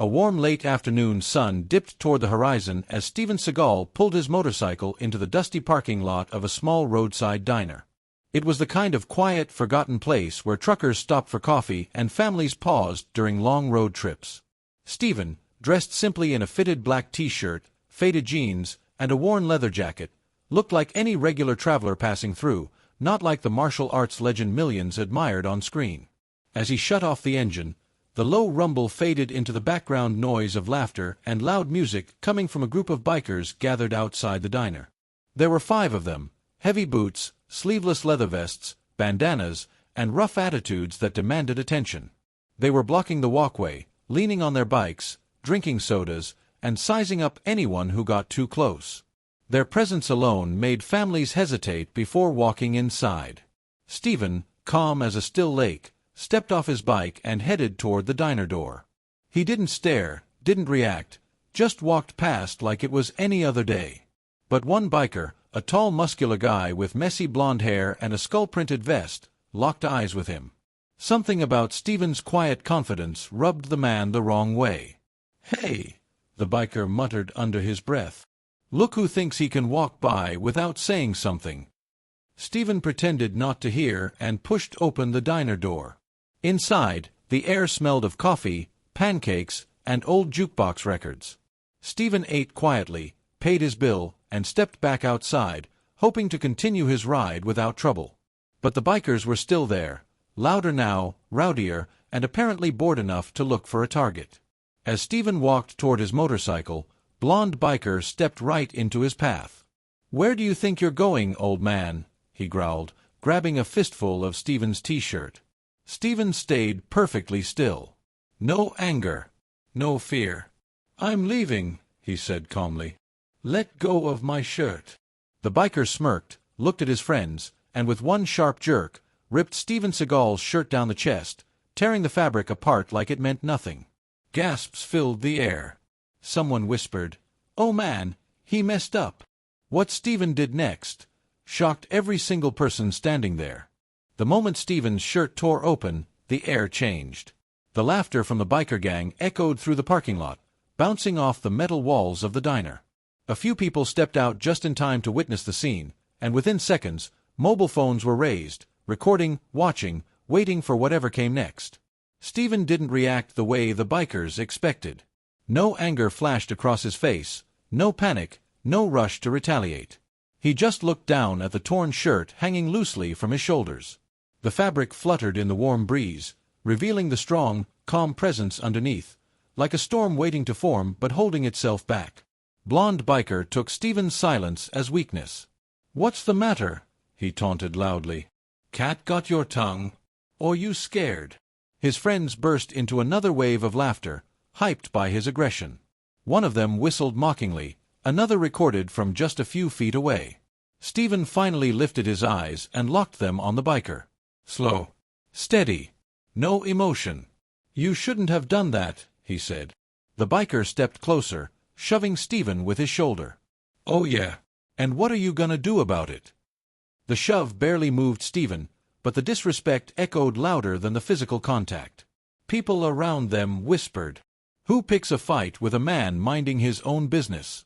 A warm late afternoon sun dipped toward the horizon as Steven Seagal pulled his motorcycle into the dusty parking lot of a small roadside diner. It was the kind of quiet, forgotten place where truckers stopped for coffee and families paused during long road trips. Steven, dressed simply in a fitted black t-shirt, faded jeans, and a worn leather jacket, looked like any regular traveler passing through, not like the martial arts legend millions admired on screen. As he shut off the engine, the low rumble faded into the background noise of laughter and loud music coming from a group of bikers gathered outside the diner. There were 5 of them, heavy boots, sleeveless leather vests, bandanas, and rough attitudes that demanded attention. They were blocking the walkway, leaning on their bikes, drinking sodas, and sizing up anyone who got too close. Their presence alone made families hesitate before walking inside. Steven, calm as a still lake, stepped off his bike and headed toward the diner door. He didn't stare, didn't react, just walked past like it was any other day. But one biker, a tall muscular guy with messy blonde hair and a skull-printed vest, locked eyes with him. Something about Steven's quiet confidence rubbed the man the wrong way. "Hey," the biker muttered under his breath. "Look who thinks he can walk by without saying something." Steven pretended not to hear and pushed open the diner door. Inside, the air smelled of coffee, pancakes, and old jukebox records. Steven ate quietly, paid his bill, and stepped back outside, hoping to continue his ride without trouble. But the bikers were still there, louder now, rowdier, and apparently bored enough to look for a target. As Steven walked toward his motorcycle, blonde biker stepped right into his path. "Where do you think you're going, old man?" he growled, grabbing a fistful of Steven's t-shirt. Steven stayed perfectly still. No anger, no fear. "I'm leaving," he said calmly. "Let go of my shirt." The biker smirked, looked at his friends, and with one sharp jerk, ripped Steven Seagal's shirt down the chest, tearing the fabric apart like it meant nothing. Gasps filled the air. Someone whispered, "Oh man, he messed up." What Steven did next shocked every single person standing there. The moment Steven's shirt tore open, the air changed. The laughter from the biker gang echoed through the parking lot, bouncing off the metal walls of the diner. A few people stepped out just in time to witness the scene, and within seconds, mobile phones were raised, recording, watching, waiting for whatever came next. Steven didn't react the way the bikers expected. No anger flashed across his face, no panic, no rush to retaliate. He just looked down at the torn shirt hanging loosely from his shoulders. The fabric fluttered in the warm breeze, revealing the strong, calm presence underneath, like a storm waiting to form but holding itself back. Blonde biker took Steven's silence as weakness. "What's the matter?" he taunted loudly. "Cat got your tongue? Or you scared?" His friends burst into another wave of laughter, hyped by his aggression. One of them whistled mockingly, another recorded from just a few feet away. Steven finally lifted his eyes and locked them on the biker. "Slow. Steady. No emotion." "You shouldn't have done that," he said. The biker stepped closer, shoving Steven with his shoulder. "Oh yeah? And what are you gonna do about it?" The shove barely moved Steven, but the disrespect echoed louder than the physical contact. People around them whispered, "Who picks a fight with a man minding his own business?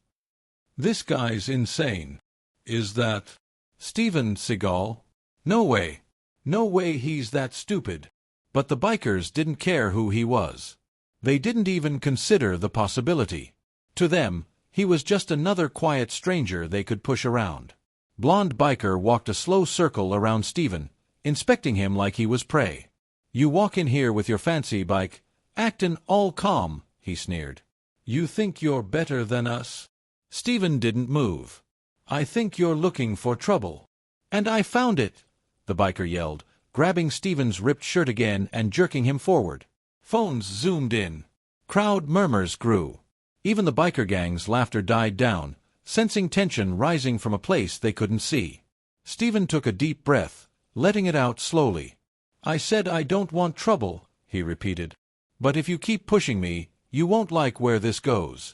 This guy's insane." "Is that Steven Seagal?" "No way. No way he's that stupid." But the bikers didn't care who he was. They didn't even consider the possibility. To them, he was just another quiet stranger they could push around. Blonde biker walked a slow circle around Steven, inspecting him like he was prey. "You walk in here with your fancy bike, actin' all calm," he sneered. "You think you're better than us?" Steven didn't move. "I think you're looking for trouble." "And I found it!" the biker yelled, grabbing Steven's ripped shirt again and jerking him forward. Phones zoomed in. Crowd murmurs grew. Even the biker gang's laughter died down, sensing tension rising from a place they couldn't see. Steven took a deep breath, letting it out slowly. "I said I don't want trouble," he repeated. "But if you keep pushing me, you won't like where this goes."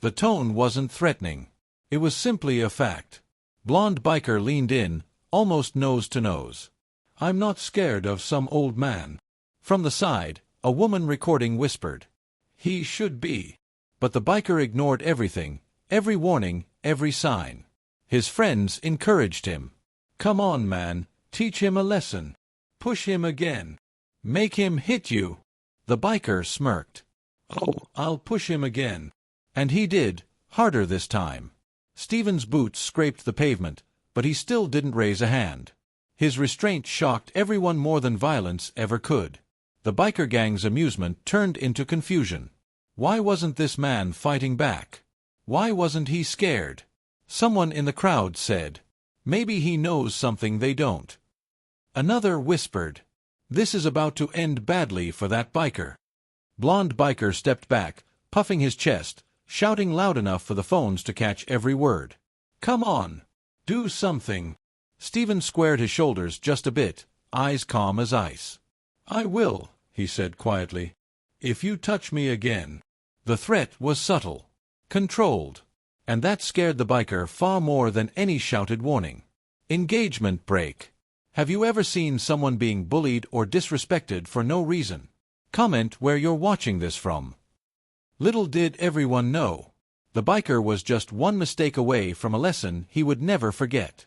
The tone wasn't threatening. It was simply a fact. Blonde biker leaned in, almost nose to nose. "I'm not scared of some old man." From the side, a woman recording whispered, He should be. But the biker ignored everything, every warning, every sign. His friends encouraged him. Come on, man, teach him a lesson. Push him again. Make him hit you. The biker smirked. Oh, I'll push him again. And he did, harder this time. Steven's boots scraped the pavement, but he still didn't raise a hand. His restraint shocked everyone more than violence ever could. The biker gang's amusement turned into confusion. Why wasn't this man fighting back? Why wasn't he scared? Someone in the crowd said, maybe he knows something they don't. Another whispered, this is about to end badly for that biker. Blonde biker stepped back, puffing his chest, shouting loud enough for the phones to catch every word. Come on, do something. Steven squared his shoulders just a bit, eyes calm as ice. I will, he said quietly. If you touch me again. The threat was subtle, controlled, and that scared the biker far more than any shouted warning. Engagement break. Have you ever seen someone being bullied or disrespected for no reason? Comment where you're watching this from. Little did everyone know. The biker was just one mistake away from a lesson he would never forget.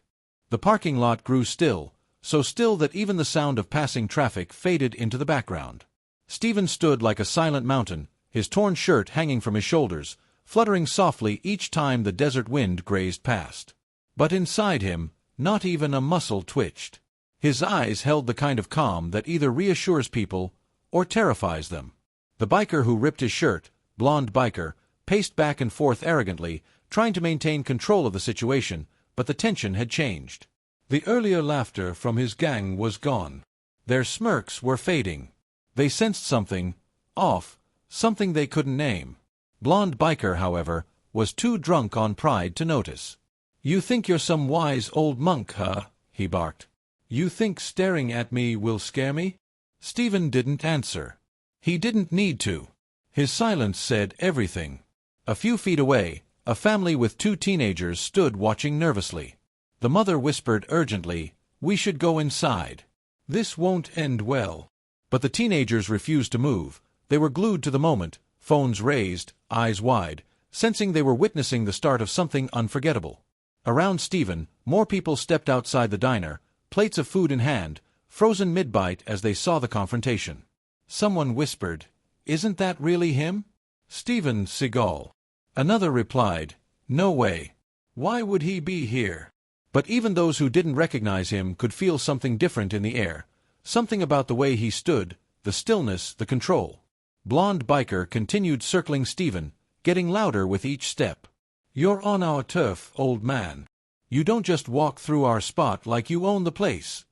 The parking lot grew still, so still that even the sound of passing traffic faded into the background. Steven stood like a silent mountain, his torn shirt hanging from his shoulders, fluttering softly each time the desert wind grazed past. But inside him, not even a muscle twitched. His eyes held the kind of calm that either reassures people or terrifies them. The biker who ripped his shirt, blonde biker, paced back and forth arrogantly, trying to maintain control of the situation, but the tension had changed. The earlier laughter from his gang was gone. Their smirks were fading. They sensed something off, something they couldn't name. Blonde biker, however, was too drunk on pride to notice. You think you're some wise old monk, huh? He barked. You think staring at me will scare me? Steven didn't answer. He didn't need to. His silence said everything. A few feet away, a family with two teenagers stood watching nervously. The mother whispered urgently, we should go inside. This won't end well. But the teenagers refused to move. They were glued to the moment, phones raised, eyes wide, sensing they were witnessing the start of something unforgettable. Around Steven, more people stepped outside the diner, plates of food in hand, frozen mid-bite as they saw the confrontation. Someone whispered, isn't that really him? Steven Seagal. Another replied, no way. Why would he be here? But even those who didn't recognize him could feel something different in the air, something about the way he stood, the stillness, the control. Blonde biker continued circling Steven, getting louder with each step. You're on our turf, old man. You don't just walk through our spot like you own the place.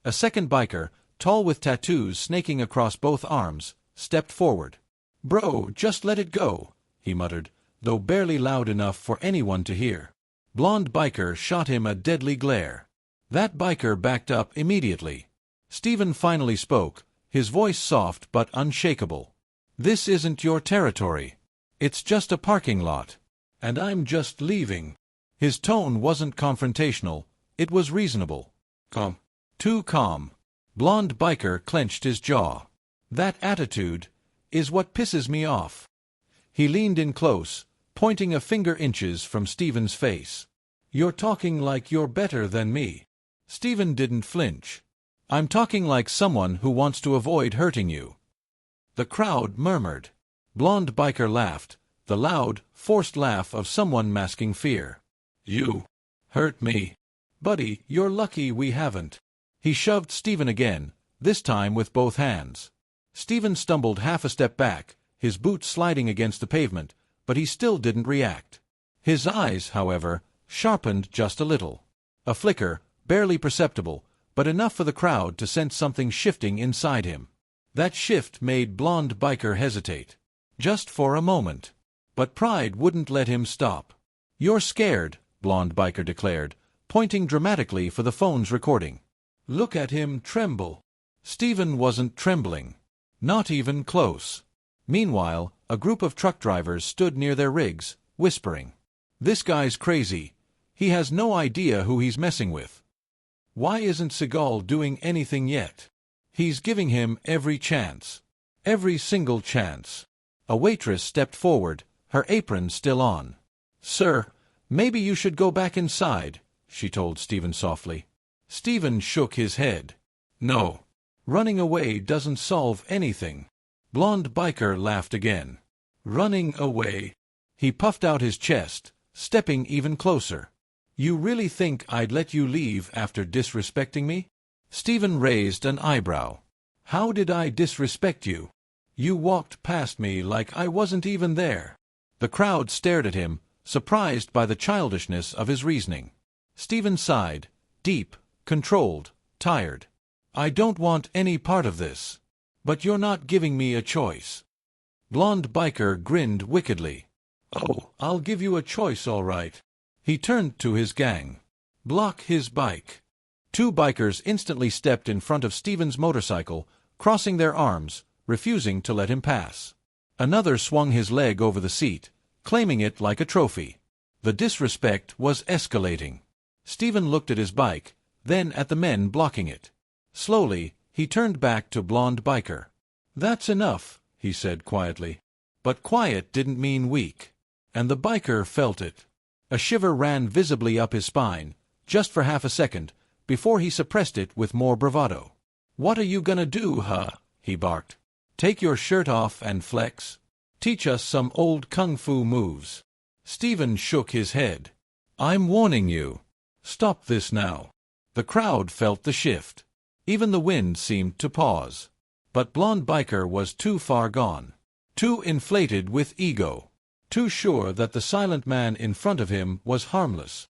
A second biker, tall with tattoos snaking across both arms, stepped forward. Bro, just let it go, he muttered, though barely loud enough for anyone to hear. Blonde biker shot him a deadly glare. That biker backed up immediately. Steven finally spoke, his voice soft but unshakable. This isn't your territory. It's just a parking lot. And I'm just leaving. His tone wasn't confrontational, it was reasonable. Calm. Too calm. Blonde biker clenched his jaw. That attitude is what pisses me off. He leaned in close, pointing a finger inches from Steven's face. You're talking like you're better than me. Steven didn't flinch. I'm talking like someone who wants to avoid hurting you. The crowd murmured. Blonde biker laughed, the loud, forced laugh of someone masking fear. You hurt me. Buddy, you're lucky we haven't. He shoved Steven again, this time with both hands. Steven stumbled half a step back, his boots sliding against the pavement, but he still didn't react. His eyes, however, sharpened just a little. A flicker, barely perceptible, but enough for the crowd to sense something shifting inside him. That shift made blonde biker hesitate. Just for a moment. But pride wouldn't let him stop. You're scared, blonde biker declared, pointing dramatically for the phone's recording. Look at him tremble. Steven wasn't trembling. Not even close. Meanwhile, a group of truck drivers stood near their rigs, whispering. This guy's crazy. He has no idea who he's messing with. Why isn't Seagal doing anything yet? He's giving him every chance. Every single chance. A waitress stepped forward, her apron still on. "Sir, maybe you should go back inside," she told Steven softly. Steven shook his head. "No. Running away doesn't solve anything." Blonde biker laughed again. "Running away?" He puffed out his chest, stepping even closer. "You really think I'd let you leave after disrespecting me?" Steven raised an eyebrow. "How did I disrespect you? You walked past me like I wasn't even there." The crowd stared at him, surprised by the childishness of his reasoning. Steven sighed, deep, controlled, tired. "I don't want any part of this. But you're not giving me a choice." Blonde biker grinned wickedly. "Oh, I'll give you a choice, all right." He turned to his gang. "Block his bike." Two bikers instantly stepped in front of Steven's motorcycle, crossing their arms, refusing to let him pass. Another swung his leg over the seat, claiming it like a trophy. The disrespect was escalating. Steven looked at his bike, then at the men blocking it. Slowly, he turned back to Blonde biker. "That's enough," he said quietly. But quiet didn't mean weak. And the biker felt it. A shiver ran visibly up his spine, just for half a second, before he suppressed it with more bravado. "What are you gonna do, huh?" he barked. "Take your shirt off and flex? Teach us some old kung fu moves." Steven shook his head. "I'm warning you. Stop this now." The crowd felt the shift. Even the wind seemed to pause. But Blonde biker was too far gone. Too inflated with ego. Too sure that the silent man in front of him was harmless.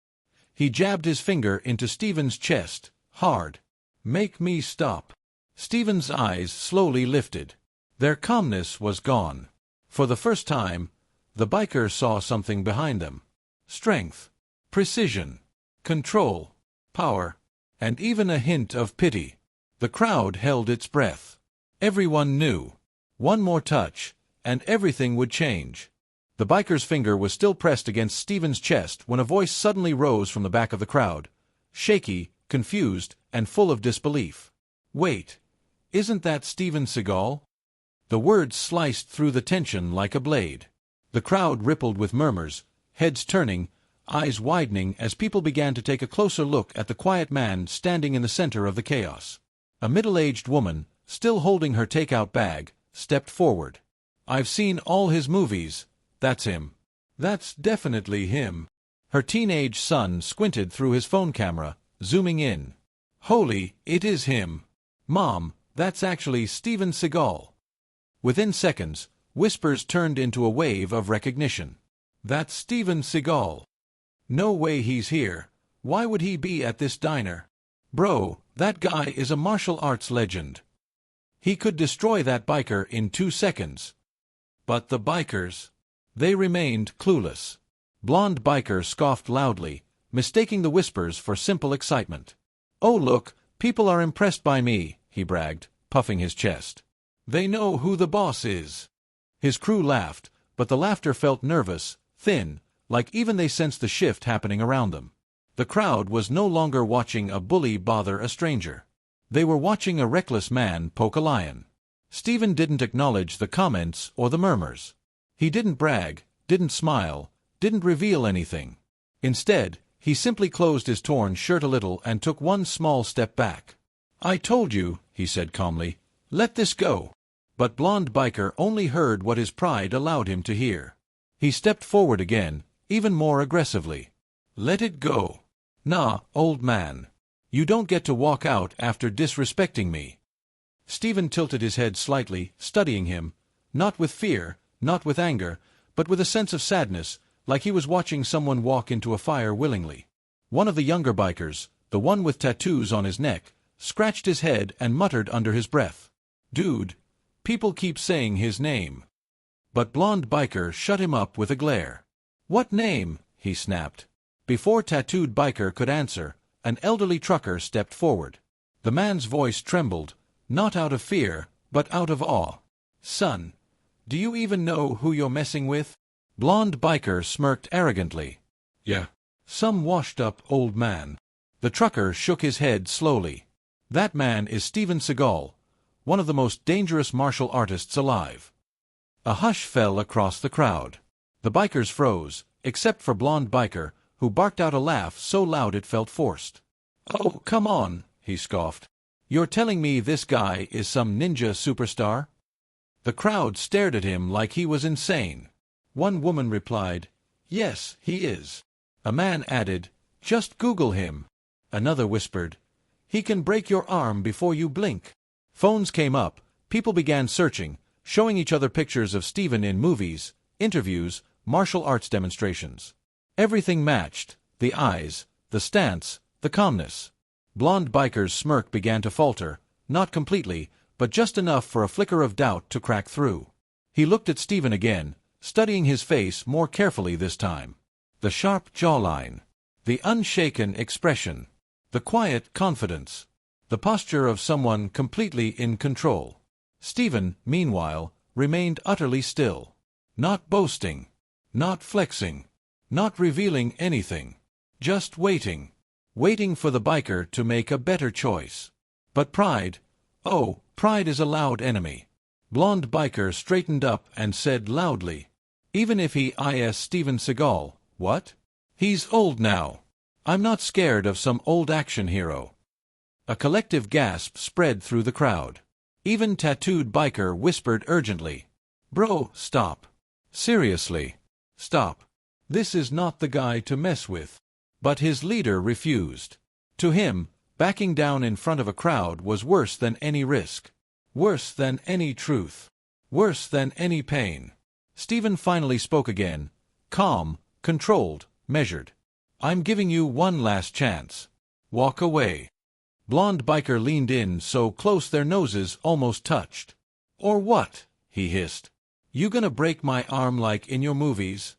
He jabbed his finger into Steven's chest, hard. "Make me stop." Steven's eyes slowly lifted. Their calmness was gone. For the first time, the biker saw something behind them. Strength, precision, control, power, and even a hint of pity. The crowd held its breath. Everyone knew. One more touch, and everything would change. The biker's finger was still pressed against Steven's chest when a voice suddenly rose from the back of the crowd, shaky, confused, and full of disbelief. "Wait, isn't that Steven Seagal?" The words sliced through the tension like a blade. The crowd rippled with murmurs, heads turning, eyes widening as people began to take a closer look at the quiet man standing in the center of the chaos. A middle-aged woman, still holding her takeout bag, stepped forward. "I've seen all his movies. That's him. That's definitely him." Her teenage son squinted through his phone camera, zooming in. "Holy, it is him. Mom, that's actually Steven Seagal." Within seconds, whispers turned into a wave of recognition. "That's Steven Seagal. No way he's here. Why would he be at this diner? Bro, that guy is a martial arts legend. He could destroy that biker in 2 seconds." But the bikers, they remained clueless. Blonde biker scoffed loudly, mistaking the whispers for simple excitement. "Oh look, people are impressed by me," he bragged, puffing his chest. "They know who the boss is." His crew laughed, but the laughter felt nervous, thin, like even they sensed the shift happening around them. The crowd was no longer watching a bully bother a stranger. They were watching a reckless man poke a lion. Steven didn't acknowledge the comments or the murmurs. He didn't brag, didn't smile, didn't reveal anything. Instead, he simply closed his torn shirt a little and took one small step back. "I told you," he said calmly. "Let this go." But Blonde biker only heard what his pride allowed him to hear. He stepped forward again, even more aggressively. "Let it go." "Nah, old man. You don't get to walk out after disrespecting me." Steven tilted his head slightly, studying him, not with fear, not with anger, but with a sense of sadness, like he was watching someone walk into a fire willingly. One of the younger bikers, the one with tattoos on his neck, scratched his head and muttered under his breath. "Dude, people keep saying his name." But Blonde biker shut him up with a glare. "What name?" he snapped. Before tattooed biker could answer, an elderly trucker stepped forward. The man's voice trembled, not out of fear, but out of awe. "Son, do you even know who you're messing with?" Blonde biker smirked arrogantly. "Yeah, some washed-up old man." The trucker shook his head slowly. "That man is Steven Seagal, one of the most dangerous martial artists alive. A hush fell across the crowd. The bikers froze, except for Blonde Biker, who barked out a laugh so loud it felt forced. "Oh, come on," he scoffed. "You're telling me this guy is some ninja superstar?" The crowd stared at him like he was insane. One woman replied, "Yes, he is." A man added, "Just Google him." Another whispered, "He can break your arm before you blink." Phones came up, people began searching, showing each other pictures of Steven in movies, interviews, martial arts demonstrations. Everything matched: the eyes, the stance, the calmness. Blonde Biker's smirk began to falter, not completely, but just enough for a flicker of doubt to crack through. He looked at Steven again, studying his face more carefully this time. The sharp jawline, the unshaken expression, the quiet confidence, the posture of someone completely in control. Steven, meanwhile, remained utterly still. Not boasting, not flexing, not revealing anything. Just waiting. Waiting for the biker to make a better choice. But pride, oh, pride is a loud enemy. Blonde Biker straightened up and said loudly, "Even if he is Steven Seagal, what? He's old now. I'm not scared of some old action hero." A collective gasp spread through the crowd. Even Tattooed Biker whispered urgently, "Bro, stop. Seriously, stop. This is not the guy to mess with." But his leader refused. To him, backing down in front of a crowd was worse than any risk. Worse than any truth. Worse than any pain. Steven finally spoke again, calm, controlled, measured. "I'm giving you one last chance. Walk away." Blonde Biker leaned in so close their noses almost touched. "Or what?" he hissed. "You gonna break my arm like in your movies?"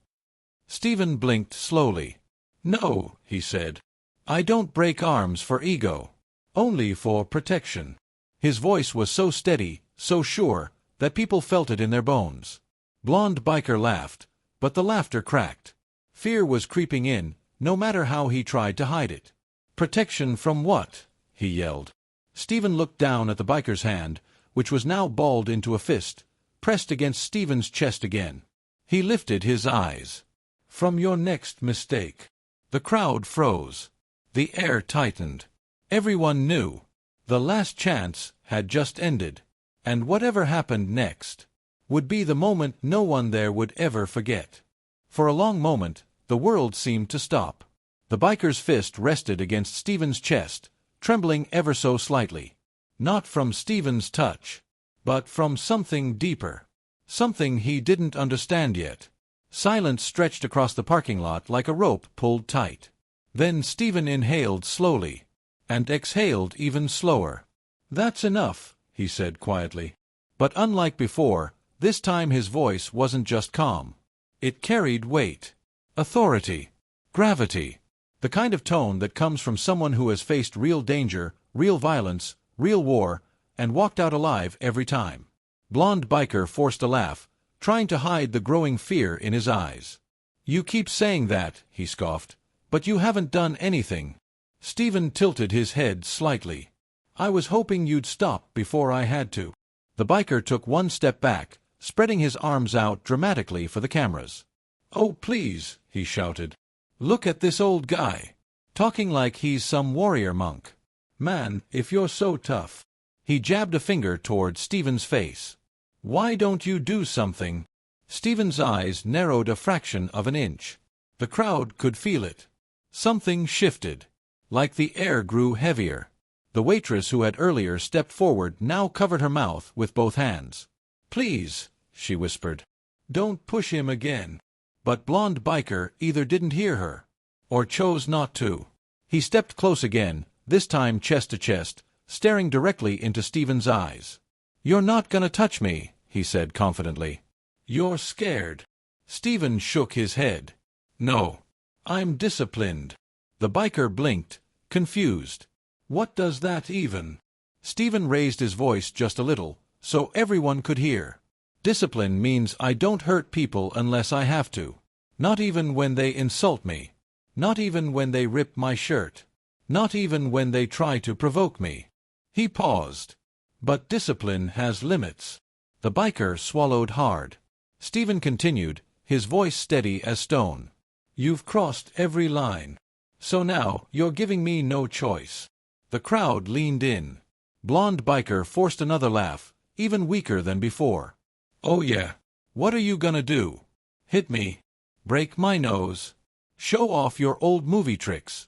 Steven blinked slowly. "No," he said. "I don't break arms for ego. Only for protection." His voice was so steady, so sure, that people felt it in their bones. Blonde Biker laughed, but the laughter cracked. Fear was creeping in, no matter how he tried to hide it. "Protection from what?" he yelled. Steven looked down at the biker's hand, which was now balled into a fist, pressed against Steven's chest again. He lifted his eyes. "From your next mistake." The crowd froze. The air tightened. Everyone knew. The last chance had just ended. And whatever happened next would be the moment no one there would ever forget. For a long moment, the world seemed to stop. The biker's fist rested against Steven's chest, trembling ever so slightly. Not from Steven's touch, but from something deeper. Something he didn't understand yet. Silence stretched across the parking lot like a rope pulled tight. Then Steven inhaled slowly, and exhaled even slower. "That's enough," he said quietly. But unlike before, this time his voice wasn't just calm. It carried weight, authority, gravity, the kind of tone that comes from someone who has faced real danger, real violence, real war, and walked out alive every time. Blonde Biker forced a laugh, trying to hide the growing fear in his eyes. "You keep saying that," he scoffed, "but you haven't done anything." Steven tilted his head slightly. "I was hoping you'd stop before I had to." The biker took one step back, spreading his arms out dramatically for the cameras. "Oh, please," he shouted. "Look at this old guy. Talking like he's some warrior monk. Man, if you're so tough." He jabbed a finger toward Steven's face. "Why don't you do something?" Steven's eyes narrowed a fraction of an inch. The crowd could feel it. Something shifted. Like the air grew heavier. The waitress who had earlier stepped forward now covered her mouth with both hands. "Please," she whispered. "Don't push him again." But Blonde Biker either didn't hear her, or chose not to. He stepped close again, this time chest to chest, staring directly into Steven's eyes. "You're not gonna touch me," he said confidently. "You're scared." Steven shook his head. "No. I'm disciplined." The biker blinked, confused. "What does that even?" Steven raised his voice just a little, so everyone could hear. "Discipline means I don't hurt people unless I have to. Not even when they insult me. Not even when they rip my shirt. Not even when they try to provoke me." He paused. "But discipline has limits." The biker swallowed hard. Steven continued, his voice steady as stone. You've crossed every line. So now, you're giving me no choice. The crowd leaned in. Blonde biker forced another laugh, even weaker than before. Oh yeah. What are you gonna do? Hit me? Break my nose? Show off your old movie tricks?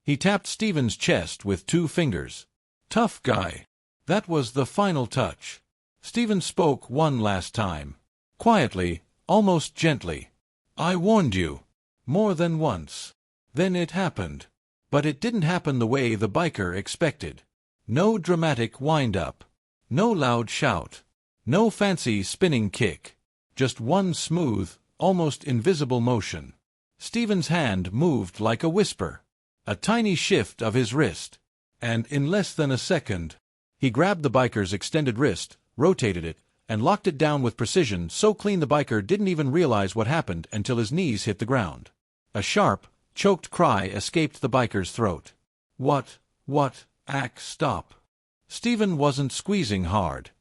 He tapped Steven's chest with 2 fingers. Tough guy. That was the final touch. Steven spoke one last time. Quietly, almost gently. I warned you. More than once. Then it happened. But it didn't happen the way the biker expected. No dramatic wind-up. No loud shout. No fancy spinning kick. Just one smooth, almost invisible motion. Steven's hand moved like a whisper. A tiny shift of his wrist. And in less than a second, he grabbed the biker's extended wrist, rotated it, and locked it down with precision so clean the biker didn't even realize what happened until his knees hit the ground. A sharp, choked cry escaped the biker's throat. What, stop. Steven wasn't squeezing hard.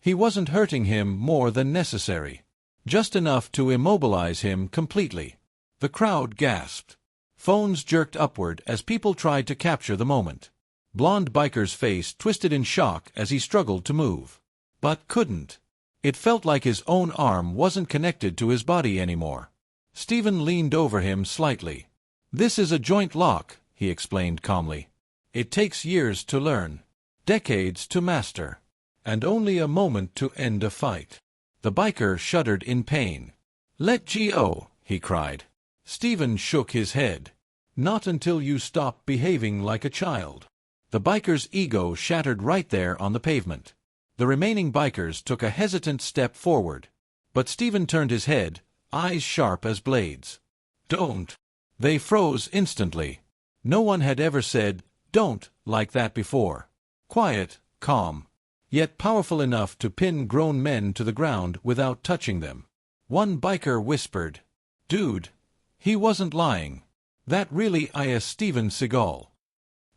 He wasn't hurting him more than necessary. Just enough to immobilize him completely. The crowd gasped. Phones jerked upward as people tried to capture the moment. Blonde biker's face twisted in shock as he struggled to move. But couldn't. It felt like his own arm wasn't connected to his body anymore. Steven leaned over him slightly. This is a joint lock, he explained calmly. It takes years to learn. Decades to master. And only a moment to end a fight. The biker shuddered in pain. Let go, he cried. Steven shook his head. Not until you stop behaving like a child. The biker's ego shattered right there on the pavement. The remaining bikers took a hesitant step forward. But Steven turned his head, eyes sharp as blades. Don't. They froze instantly. No one had ever said, don't, like that before. Quiet, calm, yet powerful enough to pin grown men to the ground without touching them. One biker whispered, Dude. He wasn't lying. That really is Steven Seagal.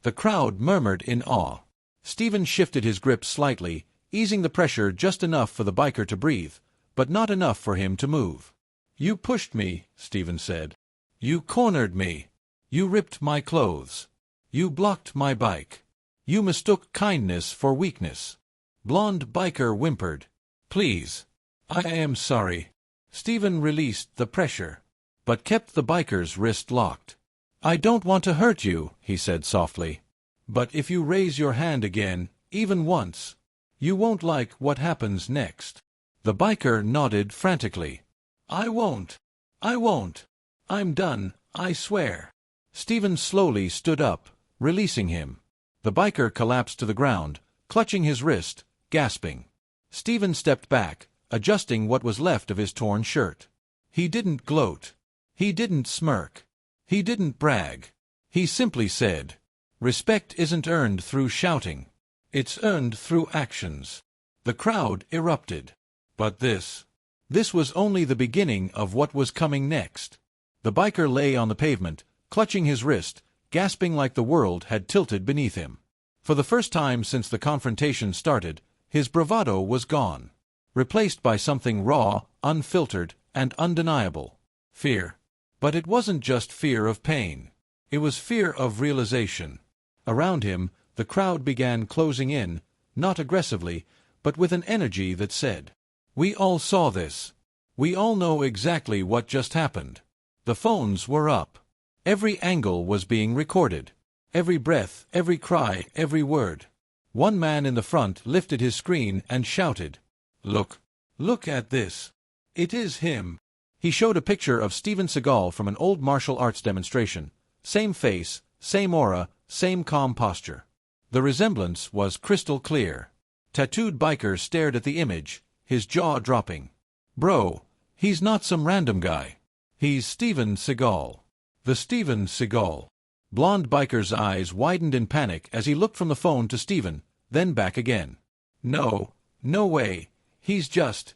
The crowd murmured in awe. Steven shifted his grip slightly, easing the pressure just enough for the biker to breathe, but not enough for him to move. You pushed me, Steven said. You cornered me. You ripped my clothes. You blocked my bike. You mistook kindness for weakness. Blonde biker whimpered. Please. I am sorry. Steven released the pressure, but kept the biker's wrist locked. I don't want to hurt you, he said softly. But if you raise your hand again, even once, you won't like what happens next. The biker nodded frantically. I won't. I won't. I'm done, I swear. Steven slowly stood up, releasing him. The biker collapsed to the ground, clutching his wrist, gasping. Steven stepped back, adjusting what was left of his torn shirt. He didn't gloat. He didn't smirk. He didn't brag. He simply said, Respect isn't earned through shouting. It's earned through actions. The crowd erupted. But this was only the beginning of what was coming next. The biker lay on the pavement, clutching his wrist, gasping like the world had tilted beneath him. For the first time since the confrontation started, his bravado was gone, replaced by something raw, unfiltered, and undeniable. Fear. But it wasn't just fear of pain. It was fear of realization. Around him, the crowd began closing in, not aggressively, but with an energy that said, We all saw this. We all know exactly what just happened. The phones were up. Every angle was being recorded. Every breath, every cry, every word. One man in the front lifted his screen and shouted, Look. Look at this. It is him. He showed a picture of Steven Seagal from an old martial arts demonstration. Same face, same aura, same calm posture. The resemblance was crystal clear. Tattooed biker stared at the image, his jaw dropping. Bro, he's not some random guy. He's Steven Seagal. The Steven Seagal. Blonde biker's eyes widened in panic as he looked from the phone to Steven, then back again. No way. He's just.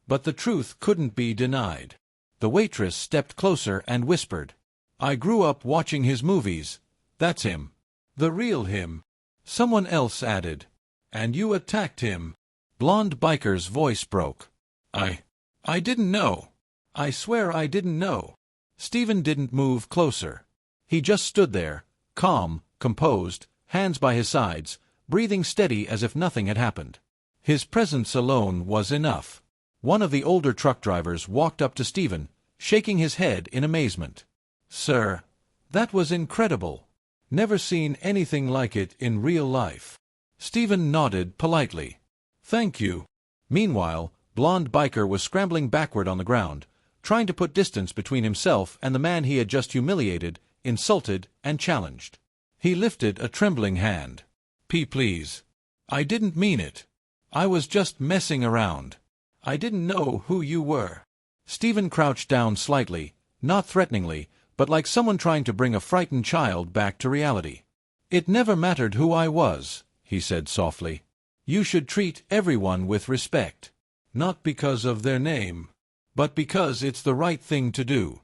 But the truth couldn't be denied. The waitress stepped closer and whispered, I grew up watching his movies. That's him. The real him. Someone else added, And you attacked him. Blonde biker's voice broke. I didn't know. I swear I didn't know. Steven didn't move closer. He just stood there, calm, composed, hands by his sides, breathing steady as if nothing had happened. His presence alone was enough. One of the older truck drivers walked up to Steven, shaking his head in amazement. "Sir, that was incredible. Never seen anything like it in real life." Steven nodded politely. "Thank you." Meanwhile, blonde biker was scrambling backward on the ground, trying to put distance between himself and the man he had just humiliated, insulted, and challenged. He lifted a trembling hand. Please. I didn't mean it. I was just messing around. I didn't know who you were." Steven crouched down slightly, not threateningly, but like someone trying to bring a frightened child back to reality. "It never mattered who I was," he said softly. "You should treat everyone with respect. Not because of their name, but because it's the right thing to do."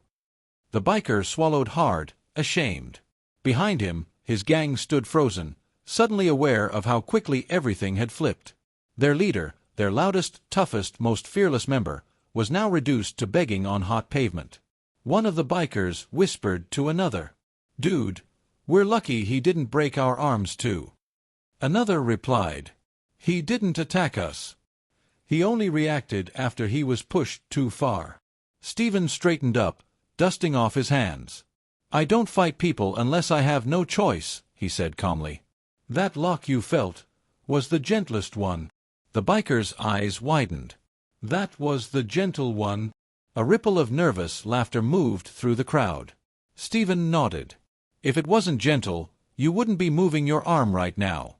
The biker swallowed hard, ashamed. Behind him, his gang stood frozen, suddenly aware of how quickly everything had flipped. Their leader, their loudest, toughest, most fearless member, was now reduced to begging on hot pavement. One of the bikers whispered to another, "Dude, we're lucky he didn't break our arms too." Another replied, "He didn't attack us. He only reacted after he was pushed too far." Steven straightened up, dusting off his hands. "I don't fight people unless I have no choice," he said calmly. "That lock you felt was the gentlest one." The biker's eyes widened. "That was the gentle one?" A ripple of nervous laughter moved through the crowd. Steven nodded. "If it wasn't gentle, you wouldn't be moving your arm right now."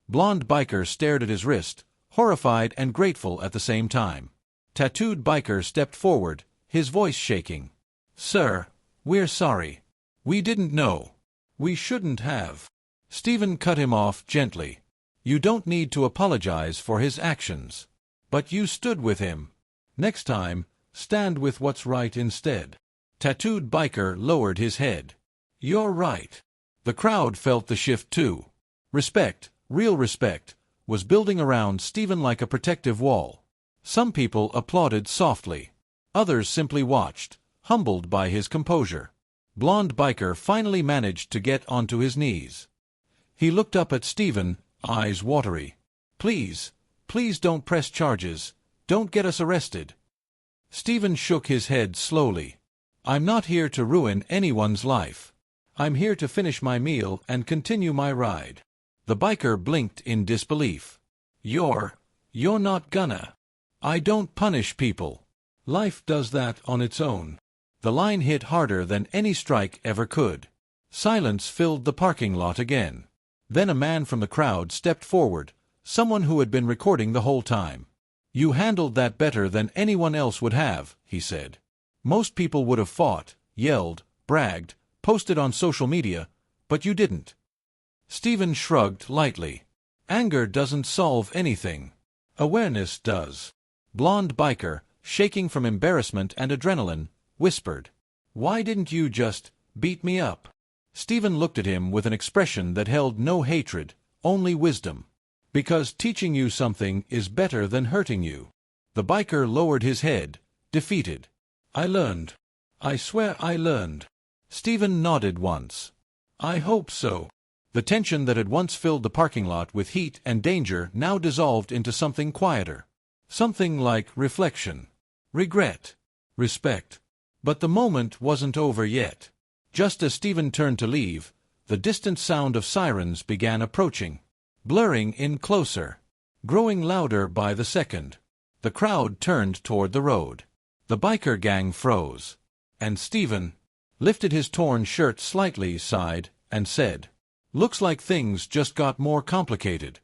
Blonde biker stared at his wrist, horrified and grateful at the same time. Tattooed biker stepped forward, his voice shaking. "Sir, we're sorry. We didn't know. We shouldn't have." Steven cut him off gently. "You don't need to apologize for his actions. But you stood with him. Next time, stand with what's right instead." Tattooed biker lowered his head. "You're right." The crowd felt the shift too. Respect, real respect, was building around Steven like a protective wall. Some people applauded softly. Others simply watched, humbled by his composure. Blonde biker finally managed to get onto his knees. He looked up at Steven, eyes watery. Please don't press charges. Don't get us arrested." Steven shook his head slowly. "I'm not here to ruin anyone's life. I'm here to finish my meal and continue my ride." The biker blinked in disbelief. You're not gonna." "I don't punish people. Life does that on its own." The line hit harder than any strike ever could. Silence filled the parking lot again. Then a man from the crowd stepped forward, someone who had been recording the whole time. "You handled that better than anyone else would have," he said. "Most people would have fought, yelled, bragged, posted on social media, but you didn't." Steven shrugged lightly. "Anger doesn't solve anything. Awareness does." Blonde biker, shaking from embarrassment and adrenaline, whispered, "Why didn't you just beat me up?" Steven looked at him with an expression that held no hatred, only wisdom. "Because teaching you something is better than hurting you." The biker lowered his head, defeated. "I learned. I swear I learned." Steven nodded once. "I hope so." The tension that had once filled the parking lot with heat and danger now dissolved into something quieter. Something like reflection, regret, respect. But the moment wasn't over yet. Just as Steven turned to leave, the distant sound of sirens began approaching, blurring in closer, growing louder by the second. The crowd turned toward the road. The biker gang froze. And Steven lifted his torn shirt slightly, sighed, and said, "Looks like things just got more complicated."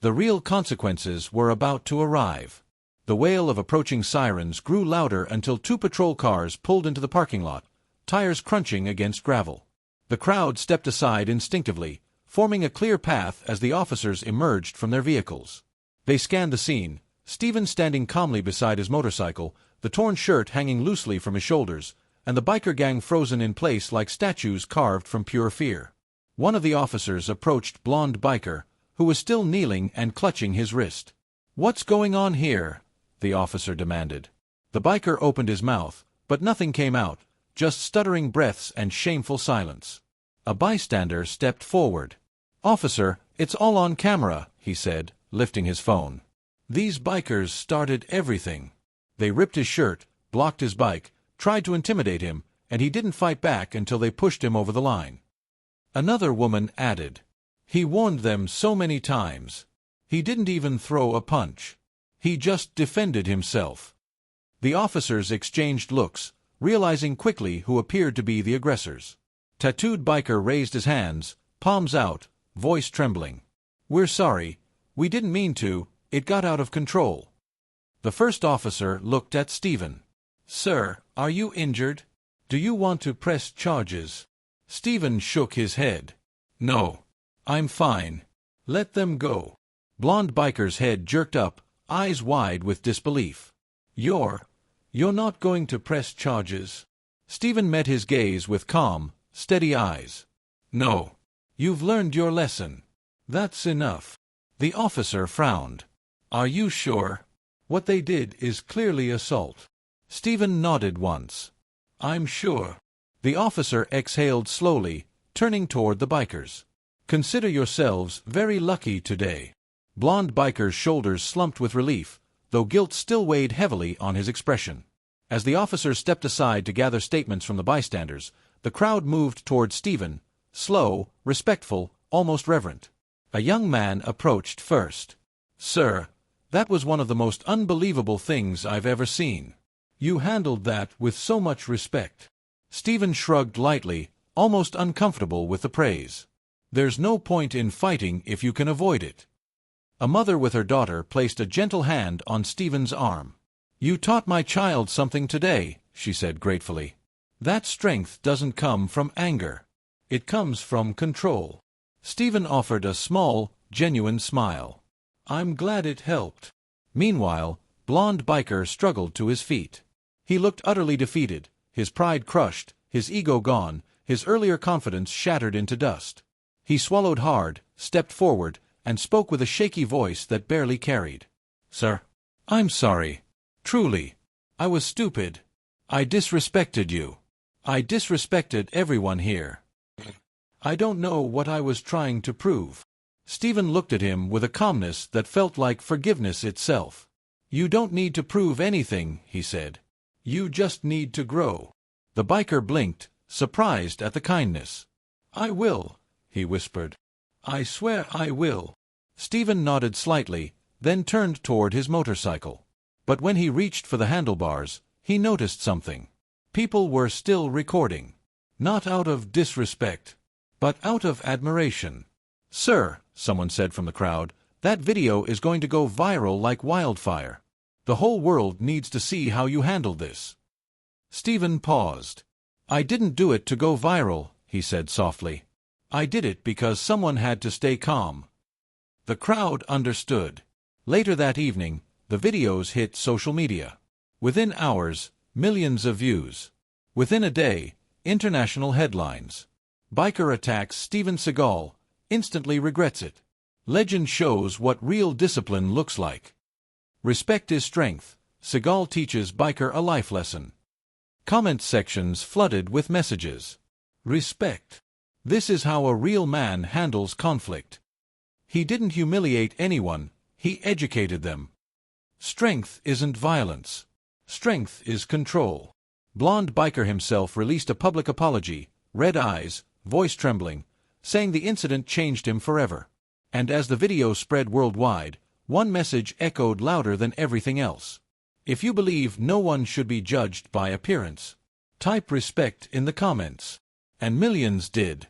The real consequences were about to arrive. The wail of approaching sirens grew louder until 2 patrol cars pulled into the parking lot, tires crunching against gravel. The crowd stepped aside instinctively, forming a clear path as the officers emerged from their vehicles. They scanned the scene, Steven standing calmly beside his motorcycle, the torn shirt hanging loosely from his shoulders, and the biker gang frozen in place like statues carved from pure fear. One of the officers approached blonde biker, who was still kneeling and clutching his wrist. "What's going on here?" the officer demanded. The biker opened his mouth, but nothing came out, just stuttering breaths and shameful silence. A bystander stepped forward. "Officer, it's all on camera," he said, lifting his phone. "These bikers started everything. They ripped his shirt, blocked his bike, tried to intimidate him, and he didn't fight back until they pushed him over the line." Another woman added, "He warned them so many times. He didn't even throw a punch. He just defended himself." The officers exchanged looks, realizing quickly who appeared to be the aggressors. Tattooed biker raised his hands, palms out, voice trembling. "We're sorry. We didn't mean to. It got out of control." The first officer looked at Steven. "Sir, are you injured? Do you want to press charges?" Steven shook his head. "No. I'm fine. Let them go." Blonde biker's head jerked up, eyes wide with disbelief. You're not going to press charges?" Steven met his gaze with calm, steady eyes. "No. You've learned your lesson. That's enough." The officer frowned. "Are you sure? What they did is clearly assault." Steven nodded once. "I'm sure." The officer exhaled slowly, turning toward the bikers. "Consider yourselves very lucky today." Blonde biker's shoulders slumped with relief, though guilt still weighed heavily on his expression. As the officers stepped aside to gather statements from the bystanders, the crowd moved toward Steven, slow, respectful, almost reverent. A young man approached first. "Sir, that was one of the most unbelievable things I've ever seen. You handled that with so much respect." Steven shrugged lightly, almost uncomfortable with the praise. "There's no point in fighting if you can avoid it." A mother with her daughter placed a gentle hand on Steven's arm. "You taught my child something today," she said gratefully. "That strength doesn't come from anger. It comes from control." Steven offered a small, genuine smile. "I'm glad it helped." Meanwhile, blonde biker struggled to his feet. He looked utterly defeated, his pride crushed, his ego gone, his earlier confidence shattered into dust. He swallowed hard, stepped forward, and spoke with a shaky voice that barely carried. "Sir, I'm sorry. Truly. I was stupid. I disrespected you. I disrespected everyone here. I don't know what I was trying to prove." Steven looked at him with a calmness that felt like forgiveness itself. "You don't need to prove anything," he said. "You just need to grow." The biker blinked, surprised at the kindness. "I will," he whispered. "I swear I will." Steven nodded slightly, then turned toward his motorcycle. But when he reached for the handlebars, he noticed something. People were still recording. Not out of disrespect, but out of admiration. "Sir," someone said from the crowd, "that video is going to go viral like wildfire. The whole world needs to see how you handled this." Steven paused. "I didn't do it to go viral," he said softly. "I did it because someone had to stay calm." The crowd understood. Later that evening, the videos hit social media. Within hours, millions of views. Within a day, international headlines. Biker attacks Steven Seagal, instantly regrets it. Legend shows what real discipline looks like. Respect is strength. Seagal teaches biker a life lesson. Comment sections flooded with messages. Respect. This is how a real man handles conflict. He didn't humiliate anyone, he educated them. Strength isn't violence. Strength is control. Blonde biker himself released a public apology, red eyes, voice trembling, saying the incident changed him forever. And as the video spread worldwide, one message echoed louder than everything else. If you believe no one should be judged by appearance, type respect in the comments. And millions did.